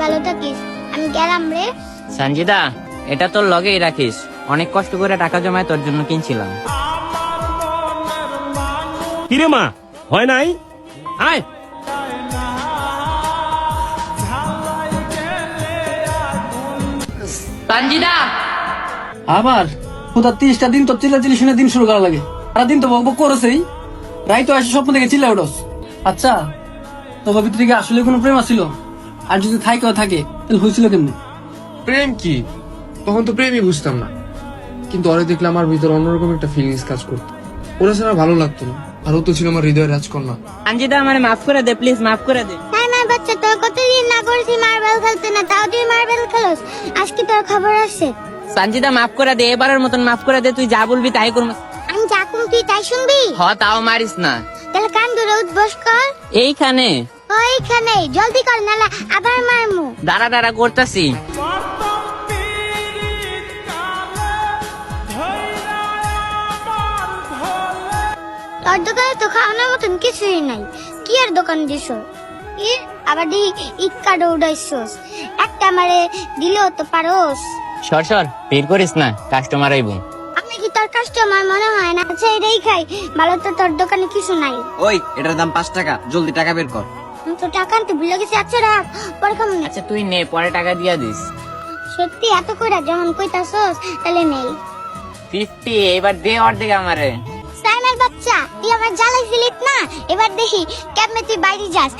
ভালো থাকিস। আমি গেলাম রে। সঞ্জিদা, এটা তোর লগেই রাখিস, অনেক কষ্ট করে টাকা জমায় তোর জন্য কিনছিলাম। কিরে মা, হয় নাই? আয়। সঞ্জিদা, আবার কোথা 30টা দিন তো চিল্লাচিল্লি শুনে দিন শুরু করা লাগে। সারাদিন তো বকবক করেছেই, রাই তো এসে স্বপ্ন দেখে চিল্লা উঠোস। আচ্ছা, তোমার ভিতরে কি আসলে কোনো প্রেম ছিল? আর যদি থাকে তাহলে হয়েছিল কেমনি? প্রেম কি? তখন তো প্রেমই বুঝতাম না, কিন্তু ওরে দেখলে আমার ভিতর অন্যরকম একটা ফিলিংস কাজ করতো। ওরা ছাড়া ভালো লাগতো না, আর ও তো ছিল আমার হৃদয়ের রাজকন্যা। সঞ্জিদা আমার মাফ করে দে, প্লিজ মাফ করে দে। আমার বাচ্চা, তোর কতদিন না করেছি মার্বেল খেলতে, না তাও তুই মার্বেল খেলোস। আজকে তোর খবর আছে। সঞ্জিদা মাফ করে দে, এবারের মতন মাফ করে দে, তুই যা বলবি তাই করবো। আমি যা কম তুই তাই শুনবি? তাও মারিস না। তাহলে কান ধরে উঠবস কর। এইখানে ওইখানে জলদি কর, নালা আবার মারমু। দাঁড়া করতেছি। তোর দোকানে তো খাওয়ানোর মতন কিছুই নাই, কি আর দোকান দিস? আবার দেখি ইক্কাডো উড়াইছস, একটা আমারে দিলেও তো পারোস। সর বের করিস না, কাস্টমার আইবো। আমি কি তোর কাস্টমার মনে হয় না? আচ্ছা এটাই খাই, ভালো তো তোর দোকানে কিছু নাই। ওই এটার দাম 5 টাকা, জলদি টাকা বের কর। আমি তো টাকা আনতে ভুলে গেছি। আচ্ছা রাখ, পরে খাবো না। আচ্ছা তুই নে, পরে টাকা দিয়া দিস। সত্যি এত কইরা যখন কইতাছস তাহলে নেই। 50, এবার দে অর্ধেক আমারে। সাইমের বাচ্চা, তুই আমার জ্বালাই ফিলিপ না। এবার দেখি কেমনে তুই বাইরে যাস।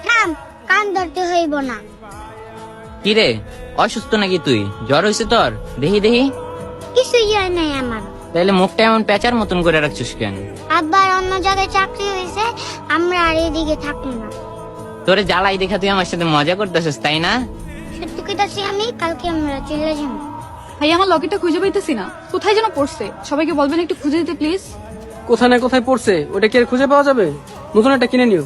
থাম, কান ধরতে হইব না। কিরে, অসুস্থ নাকি তুই? জ্বর হয়েছে তোর? দেখি। কিছুই হয় নাই আমার। তাহলে মুখটা এমন পেঁচার মতন করে রাখছিস কেন? আবার অন্য জায়গায় চাকরি হয়েছে, আমরা আর এদিকে থাকি না। তোরে জ্বালাই দেখা তুই আমার সাথে মজা করতেছিস, তাই না? সত্যি কইতাছি, আমি কালকে আমরা চলে যাবো। ভাই আমার লকেটটা খুঁজে পাইতেছি না, কোথায় যেন পড়ছে। সবাইকে বলবেন একটু খুঁজে দিতে প্লিজ। কোথায় না কোথায় পড়ছে, ওটা কি আর খুঁজে পাওয়া যাবে? নতুন একটা কিনে নিও।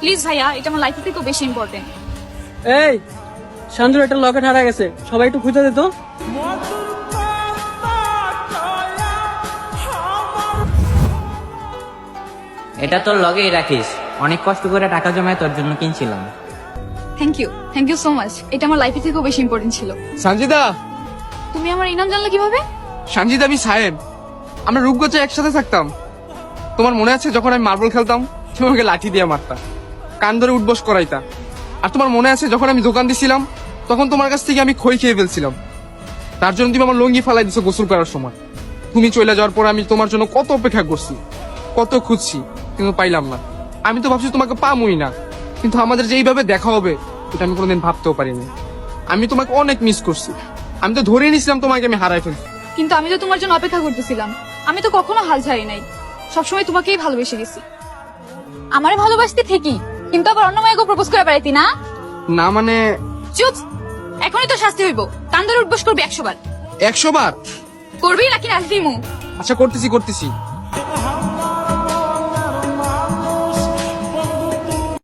প্লিজ ভাইয়া, এটা আমার লাইফের থেকেও বেশি ইম্পর্টেন্ট। এই সান্জুর একটা লকেট হারা গেছে, সবাই একটু খুঁজে দিত। এটা তোর লগেই রাখিস, অনেক কষ্ট করে টাকা জমায় তোর জন্য কিনছিলাম। Thank you so much. এটা আমার লাইফের থেকেও বেশি ইম্পর্টেন্ট ছিল। সঞ্জিদা, তুমি আমার ইনাম জানলে কিভাবে? সঞ্জিদা আমি সাহেব, আমরা রূপগঞ্জে একসাথে থাকতাম। তোমার মনে আছে যখন আমি মার্বেল খেলতাম, তুমি আমাকে লাঠি দিয়ে মারতা, কান ধরে উঠবস করাইতা। আর তোমার মনে আছে যখন আমি দোকান দিছিলাম, তখন তোমার কাছ থেকে আমি খই খেয়ে ফেলছিলাম। তার জন্য তুমি আমার লুঙ্গি ফালাই দিছো গোসল করার সময়। তুমি চলে যাওয়ার পর আমি তোমার জন্য কত অপেক্ষা করছি, কত খুঁজছি, কিন্তু পাইলাম না। আমি তো ভাবছি তোমাকে পামুই না, কিন্তু আমাদের যে এইভাবে দেখা হবে এটা আমি কোনোদিন ভাবতেও পারিনি। আমি তোমাকে অনেক মিস করছি। আমি তো ধরে নিছিলাম তোমাকে আমি হারাই ফেলছি। কিন্তু আমি তো তোমার জন্য অপেক্ষা করতেছিলাম। আমি তো কখনো হাল ছাড়ি নাই, সবসময় তোমাকেই ভালোবেসে গেছি। আমারে ভালোবাসতে ঠিকই, কিন্তু আবার অন্য মেয়েকে প্রপোজ করে বেড়াইতি না? না মানে? চুপ, এখনই তো শাস্তি হইব। কান ধরে উঠবস করবি 100 বার। 100 বার? করবি নাকি রাখবি মু? আচ্ছা করতেছি।